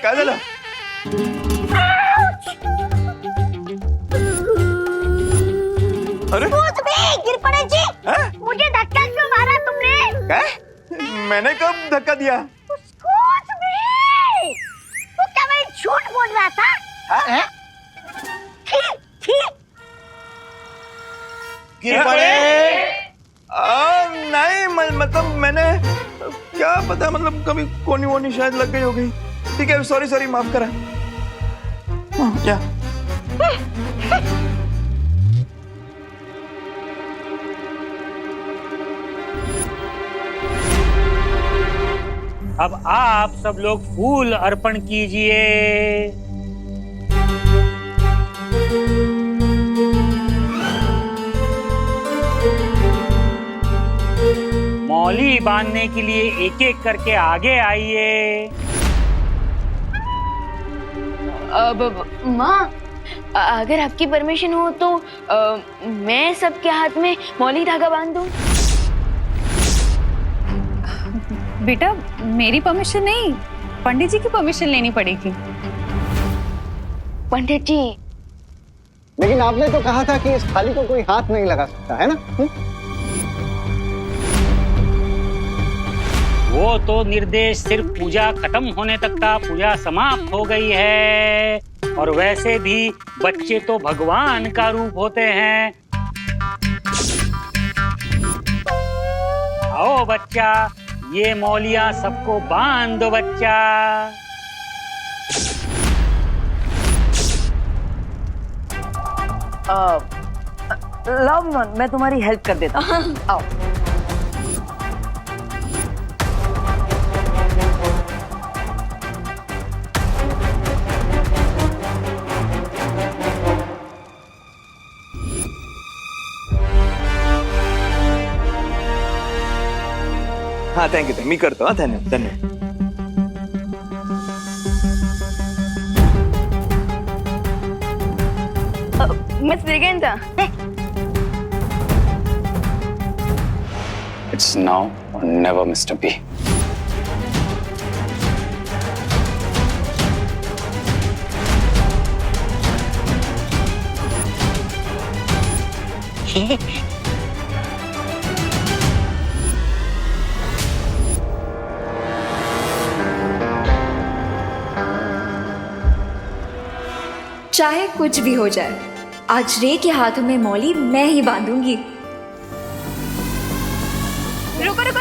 काय झालं? अरे गिर पड़े जी। मुझे धक्का क्यों मारा तुमने? क्या? मैंने कब धक्का दिया? कुछ भी। तू क्या मैं झूठ बोल रहा था? गिर पड़े? नहीं मतलब मैंने क्या पता, मतलब कभी कोनी वोनी शायद लग गई होगी। ठीक है, सॉरी माफ करा। क्या? अब आप सब लोग फूल अर्पण कीजिए। मौली बांधने के लिए एक एक करके आगे आइए। अब माँ, अगर आपकी परमिशन हो तो मैं सबके हाथ में मौली धागा बांध दूं। बेटा मेरी परमिशन नहीं, पंडित जी की परमिशन लेनी पड़ेगी। पंडित जी, लेकिन आपने तो कहा था कि इस थाली को कोई हाथ नहीं लगा सकता, है ना? वो तो निर्देश सिर्फ पूजा खत्म होने तक था, पूजा समाप्त हो गई है। और वैसे भी बच्चे तो भगवान का रूप होते हैं। आओ बच्चा, ये मौलियां सबको बांध दो बच्चा। लव, मैं तुम्हारी हेल्प कर देता हूँ। आओ। हाँ थैंक यू, मी करतो। हाँ धन्यवाद। Miss Braganza, It's now or never, Mr. B. चाहे कुछ भी हो जाए, आज रे के हाथों में मौली मैं ही बांधूंगी। रुको रुको रुको।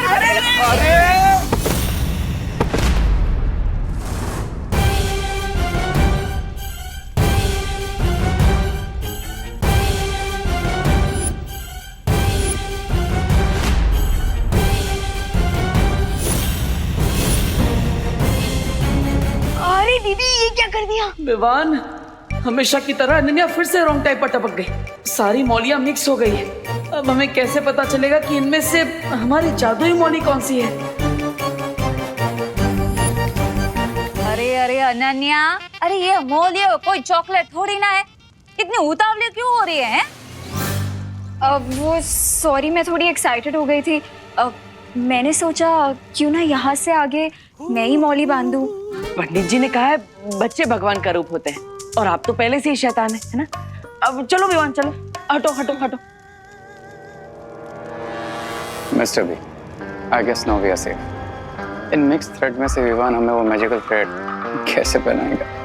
अरे दीदी ये क्या कर दिया? विवान, हमेशा की तरह अनन्या फिर से रॉन्ग टाइप पर टपक गई। सारी मौलियां मिक्स हो गई है। अब हमें कैसे पता चलेगा कि इनमें से हमारी जादुई मौली कौन सी है? अरे अरे अनन्या, अरे ये मौली कोई चॉकलेट थोड़ी ना है, इतनी उतावली क्यों हो रही है? वो सॉरी, मैं थोड़ी एक्साइटेड हो गई थी। मैंने सोचा क्यों ना यहाँ से आगे मैं ही मौली बांधूं। पंडित जी ने कहा है बच्चे भगवान का रूप होते हैं और आप तो पहले से ही शैतान है ना? अब चलो विवान, चलो, हटो हटो हटो। Mister B, I guess now we are safe. इन मिक्स थ्रेड में से विवान हमें वो मैजिकल थ्रेड कैसे पहनाएगा?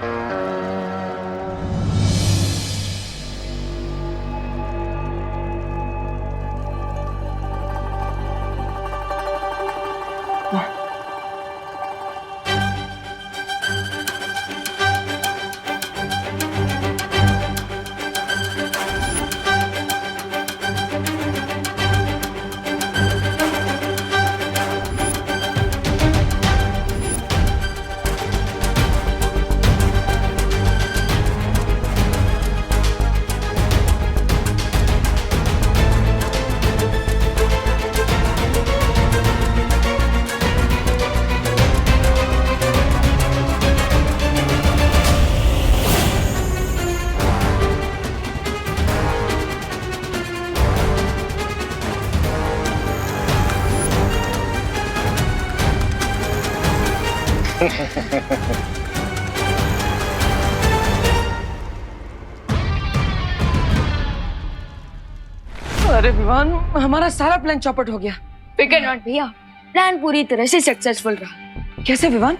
अरे विवान, हमारा सारा प्लान चौपट हो गया। फिकर नॉट भैया, प्लान पूरी तरह से सक्सेसफुल रहा। कैसे विवान?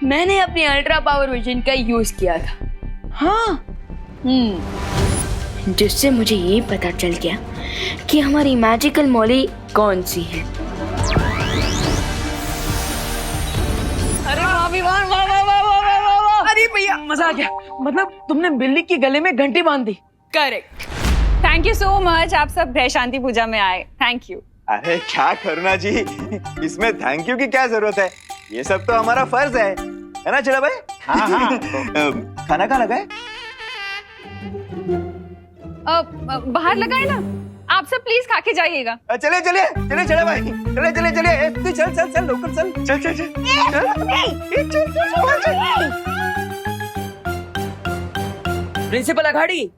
मैंने अपनी अल्ट्रा पावर विजन का यूज किया था। हाँ, जिससे मुझे ये पता चल गया कि हमारी मैजिकल मौली कौन सी है। अरे वाह विवान, वाह वाह वाह वाह वाह वाह वाह। अरे भैया मजा आ गया। मतलब तुमने बिल्ली की गले में घंटी बांध दी। Correct. Thank you so much, आप सब ग्रह शांति पूजा में आए। Thank you. अरे क्या करुणा जी, इसमें थैंक यू की क्या जरूरत है? ये सब तो हमारा फर्ज है ना चला भाई? हाँ हाँ। खाना कहाँ लगा है? बाहर लगाए ना, आप सब प्लीज खा के जाइएगा। चले चले चले चले भाई, चले चले चले, तू चल चल चल लोकल चल चल चल चल प्रिंसिपल अघाड़ी,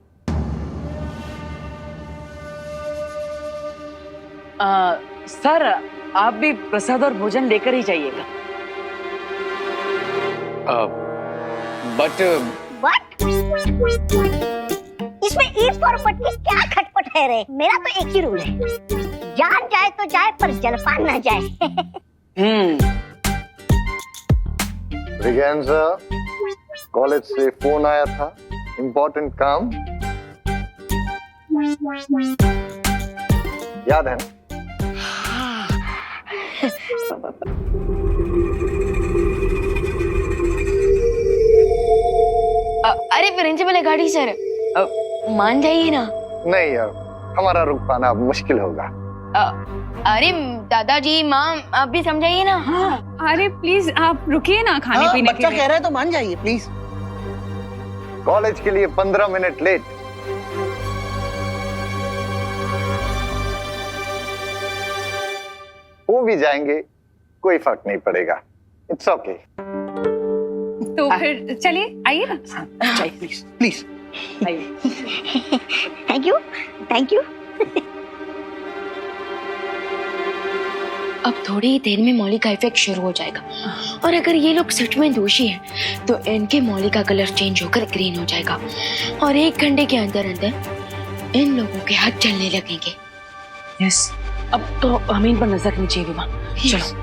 सर आप भी प्रसाद और भोजन लेकर ही जाइएगा। बट इसमें ईद पर की क्या खटपट है रे? मेरा तो एक ही रूल है, जान जाए तो जाए पर जलपान ना जाए। ब्रिगेंजा, कॉलेज से फोन आया था, इम्पोर्टेंट काम याद है ना? अरे प्रिंसिपल अघाड़ी सर, मान जाइए ना। नहीं यार, हमारा रुक पाना अब मुश्किल होगा। अरे दादाजी, माँ आप भी समझाइए ना। हाँ, अरे प्लीज आप रुकिए ना खाने पीने के लिए। बच्चा कह रहा है तो मान जाइए प्लीज। कॉलेज के लिए 15 मिनट लेट। वो भी जाएंगे, कोई फर्क नहीं पड़ेगा। It's okay. तो फिर चलिए, आइए ना। चाहिए प्लीज प्लीज आइए। Thank you thank you. अब थोड़ी ही देर में मौली का इफेक्ट शुरू हो जाएगा, और अगर ये लोग सच में दोषी हैं, तो इनके मौली का कलर चेंज होकर ग्रीन हो जाएगा, और 1 घंटे के अंदर अंदर इन लोगों के हाथ चलने लगेंगे। यस, अब तो हमें इन पर नजर रखनी चाहिए विमा। चलो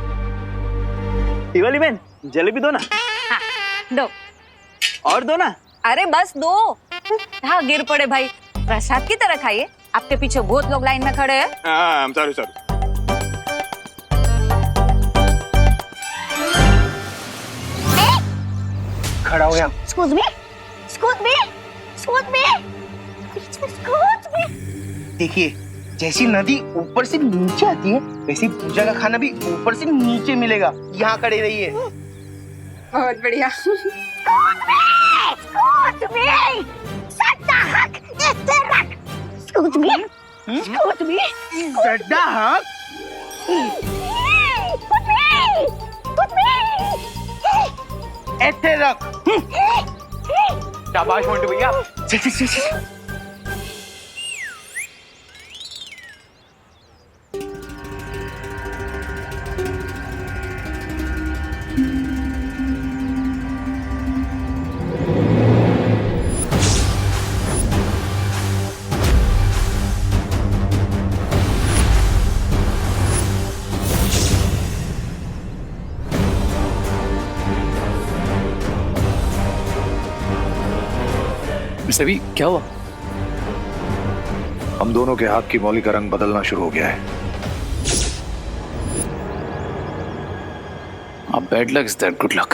दिवाली बहन, जलेबी दो ना। दो। और दो ना। अरे बस दो। हाँ गिर पड़े भाई, प्रसाद की तरह खाइए। आपके पीछे बहुत लोग लाइन में खड़े हैं। Sorry sorry. खड़ा हो यहाँ। Excuse me, excuse me, excuse me, excuse me. देखिए, जैसी नदी ऊपर से नीचे आती है वैसे पूजा का खाना भी ऊपर से नीचे मिलेगा। यहाँ खड़े रहिए। बहुत बढ़िया। Excuse me, सट्टा हक इसे रख. Excuse me, excuse me. सट्टा हक? Excuse me. ऐसे रख। शाबाश मोंटू भैया। चल चल चल चल। मिस्टर बी, क्या हुआ? हम दोनों के हाथ की मौली का रंग बदलना शुरू हो गया है। Bad luck is that good luck.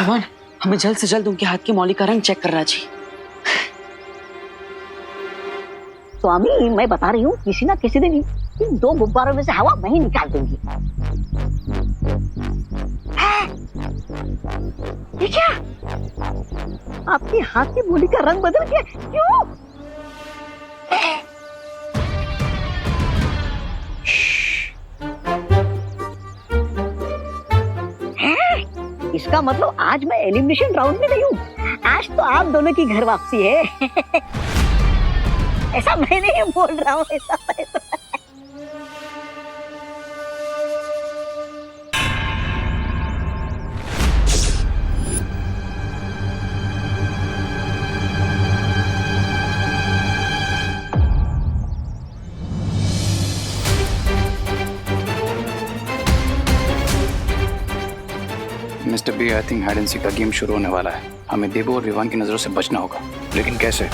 Vivaan, हमें जल्द से जल्द उनके हाथ की मौली का रंग चेक करना चाहिए। स्वामी, मैं बता रही हूँ किसी ना किसी दिन इन 2 गुब्बारों में से हवा मैं ही निकाल दूंगी। ये क्या? आपके हाथ की मौली का रंग बदल गया? क्यों? इसका मतलब आज मैं एलिमिनेशन राउंड में नहीं हूँ। आज तो आप दोनों की घर वापसी है। ऐसा मैं नहीं बोल रहा हूँ, ऐसा mister B, I think hide and seek का गेम शुरू होने वाला है। हमें देबू और विवान की नजरों से बचना होगा। लेकिन कैसे?